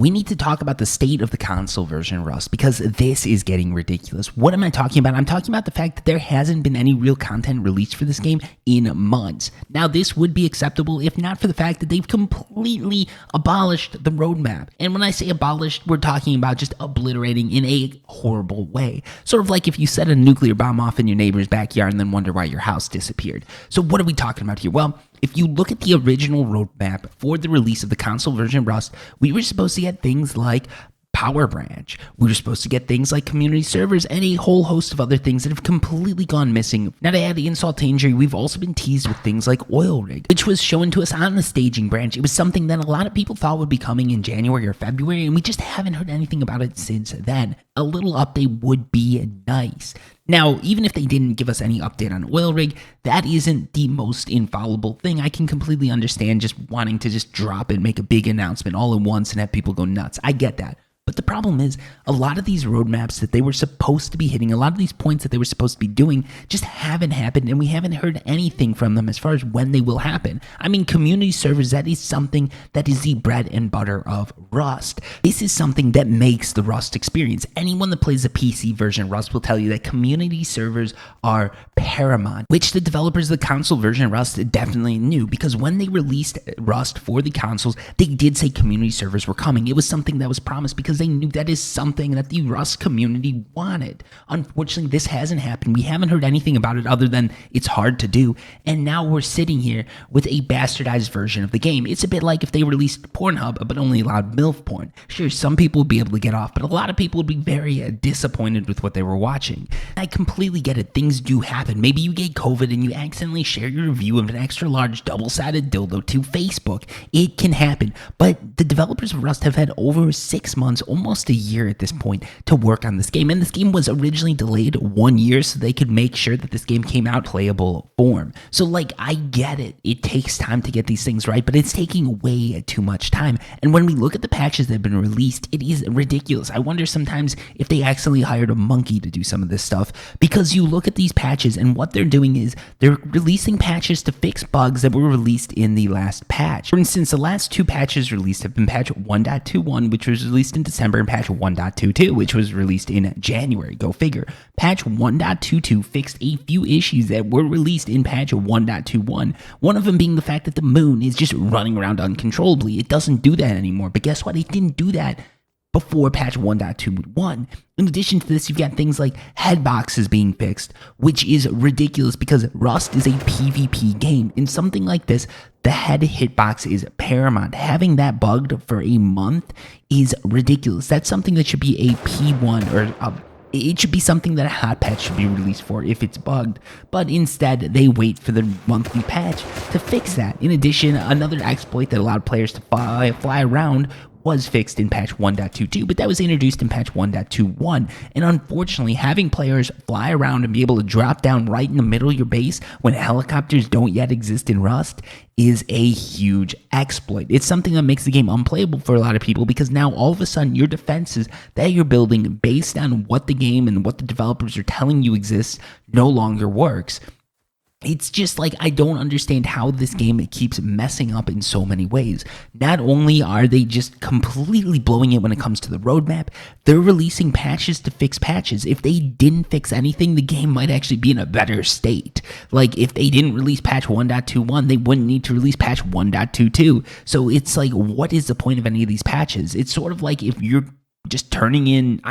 We need to talk about the state of the console version of Rust because this is getting ridiculous. What am I talking about? I'm talking about the fact that there hasn't been any real content released for this game in months. Now, this would be acceptable if not for the fact that they've completely abolished the roadmap. And when I say abolished, we're talking about just obliterating in a horrible way. Sort of like if you set a nuclear bomb off in your neighbor's backyard and then wonder why your house disappeared. So what are we talking about here? Well, if you look at the original roadmap for the release of the console version of Rust, we were supposed to get things like Power Branch. We were supposed to get things like community servers and a whole host of other things that have completely gone missing. Now, to add insult to injury, we've also been teased with things like Oil Rig, which was shown to us on the staging branch. It was something that a lot of people thought would be coming in January or February, and we just haven't heard anything about it since then. A little update would be nice. Now, even if they didn't give us any update on Oil Rig, that isn't the most infallible thing. I can completely understand just wanting to just drop it, make a big announcement all at once and have people go nuts. I get that. But the problem is, a lot of these roadmaps that they were supposed to be hitting, a lot of these points that they were supposed to be doing just haven't happened, and we haven't heard anything from them as far as when they will happen. I mean, community servers, that is something that is the bread and butter of Rust. This is something that makes the Rust experience. Anyone that plays the PC version of Rust will tell you that community servers are paramount, which the developers of the console version of Rust definitely knew, because when they released Rust for the consoles, they did say community servers were coming. It was something that was promised because they knew that is something that the Rust community wanted. Unfortunately, this hasn't happened. We haven't heard anything about it other than it's hard to do. And now we're sitting here with a bastardized version of the game. It's a bit like if they released Pornhub, but only allowed MILF porn. Sure, some people would be able to get off, but a lot of people would be very disappointed with what they were watching. I completely get it. Things do happen. Maybe you get COVID and you accidentally share your review of an extra large double-sided dildo to Facebook. It can happen. But the developers of Rust have had over 6 months, almost a year at this point, to work on this game. And this game was originally delayed 1 year so they could make sure that this game came out playable form. So I get it. It takes time to get these things right, but it's taking way too much time. And when we look at the patches that have been released, it is ridiculous. I wonder sometimes if they accidentally hired a monkey to do some of this stuff, because you look at these patches and what they're doing is they're releasing patches to fix bugs that were released in the last patch. For instance, the last 2 patches released have been patch 1.21, which was released in December, and patch 1.22, which was released in January. Go figure. Patch 1.22 fixed a few issues that were released in patch 1.21. One of them being the fact that the moon is just running around uncontrollably. It doesn't do that anymore. But guess what? It didn't do that before patch 1.21. In addition to this, you've got things like headboxes being fixed, which is ridiculous because Rust is a PvP game. In something like this, the head hitbox is paramount. Having that bugged for a month is ridiculous. That's something that should be a P1 or it should be something that a hot patch should be released for if it's bugged, but instead they wait for the monthly patch to fix that. In addition, another exploit that allowed players to fly around was fixed in patch 1.22, but that was introduced in patch 1.21. And unfortunately, having players fly around and be able to drop down right in the middle of your base when helicopters don't yet exist in Rust is a huge exploit. It's something that makes the game unplayable for a lot of people, because now all of a sudden your defenses that you're building based on what the game and what the developers are telling you exists no longer works. It's just I don't understand how this game keeps messing up in so many ways. Not only are they just completely blowing it when it comes to the roadmap, they're releasing patches to fix patches. If they didn't fix anything, the game might actually be in a better state. If they didn't release patch 1.21, they wouldn't need to release patch 1.22. So it's what is the point of any of these patches? It's sort of like if you're just turning in...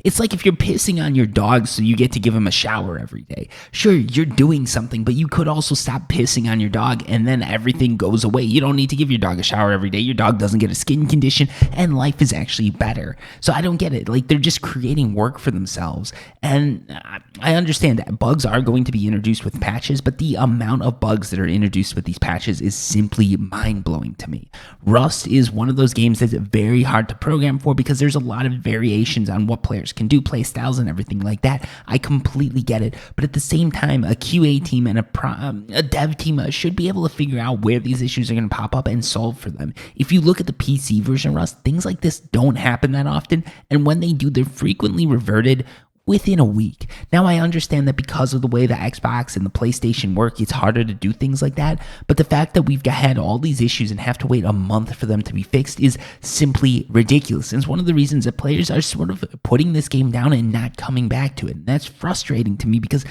It's like if you're pissing on your dog so you get to give him a shower every day. Sure, you're doing something, but you could also stop pissing on your dog and then everything goes away. You don't need to give your dog a shower every day. Your dog doesn't get a skin condition and life is actually better. So I don't get it. They're just creating work for themselves. And I understand that bugs are going to be introduced with patches, but the amount of bugs that are introduced with these patches is simply mind-blowing to me. Rust is one of those games that's very hard to program for because there's a lot of variations on what players can do, play styles and everything like that. I completely get it, but at the same time, a QA team and a dev team should be able to figure out where these issues are going to pop up and solve for them. If you look at the PC version of Rust, things like this don't happen that often, and when they do, they're frequently reverted within a week. Now, I understand that because of the way the Xbox and the PlayStation work, it's harder to do things like that. But the fact that we've had all these issues and have to wait a month for them to be fixed is simply ridiculous. And it's one of the reasons that players are sort of putting this game down and not coming back to it. And that's frustrating to me because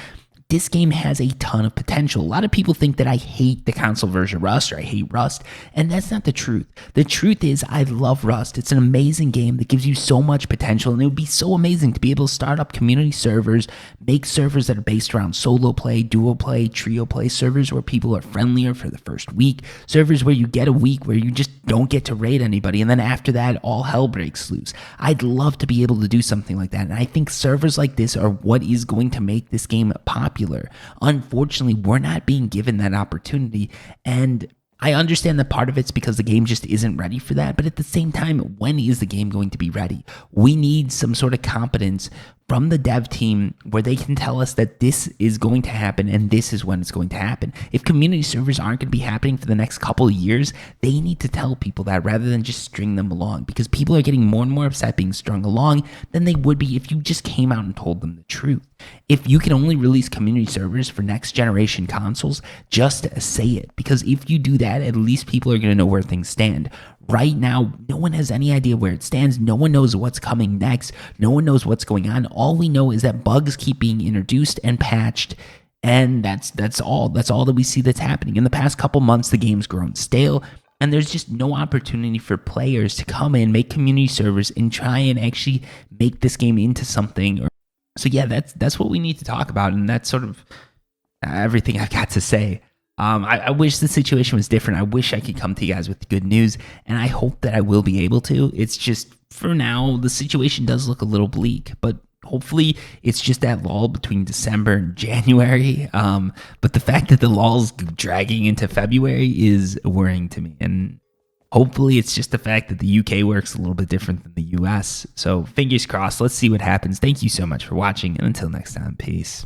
this game has a ton of potential. A lot of people think that I hate the console version of Rust or I hate Rust, and that's not the truth. The truth is I love Rust. It's an amazing game that gives you so much potential, and it would be so amazing to be able to start up community servers, make servers that are based around solo play, duo play, trio play, servers where people are friendlier for the first week, servers where you get a week where you just don't get to raid anybody, and then after that, all hell breaks loose. I'd love to be able to do something like that, and I think servers like this are what is going to make this game popular. Unfortunately, we're not being given that opportunity, and I understand that part of it's because the game just isn't ready for that, but at the same time, when is the game going to be ready? We need some sort of competence from the dev team where they can tell us that this is going to happen and this is when it's going to happen. If community servers aren't going to be happening for the next couple of years, they need to tell people that rather than just string them along, because people are getting more and more upset being strung along than they would be if you just came out and told them the truth. If you can only release community servers for next generation consoles, just say it, because if you do that, at least people are going to know where things stand. Right now, no one has any idea where it stands. No one knows what's coming next. No one knows what's going on. All we know is that bugs keep being introduced and patched, and that's all. That's all that we see that's happening. In the past couple months, the game's grown stale, and there's just no opportunity for players to come in, make community servers, and try and actually make this game into something. So yeah, that's what we need to talk about, and that's sort of everything I've got to say. I wish the situation was different. I wish I could come to you guys with good news, and I hope that I will be able to. It's just, for now, the situation does look a little bleak, but hopefully it's just that lull between December and January. But the fact that the lull's dragging into February is worrying to me, and hopefully it's just the fact that the UK works a little bit different than the US. So fingers crossed. Let's see what happens. Thank you so much for watching, and until next time, peace.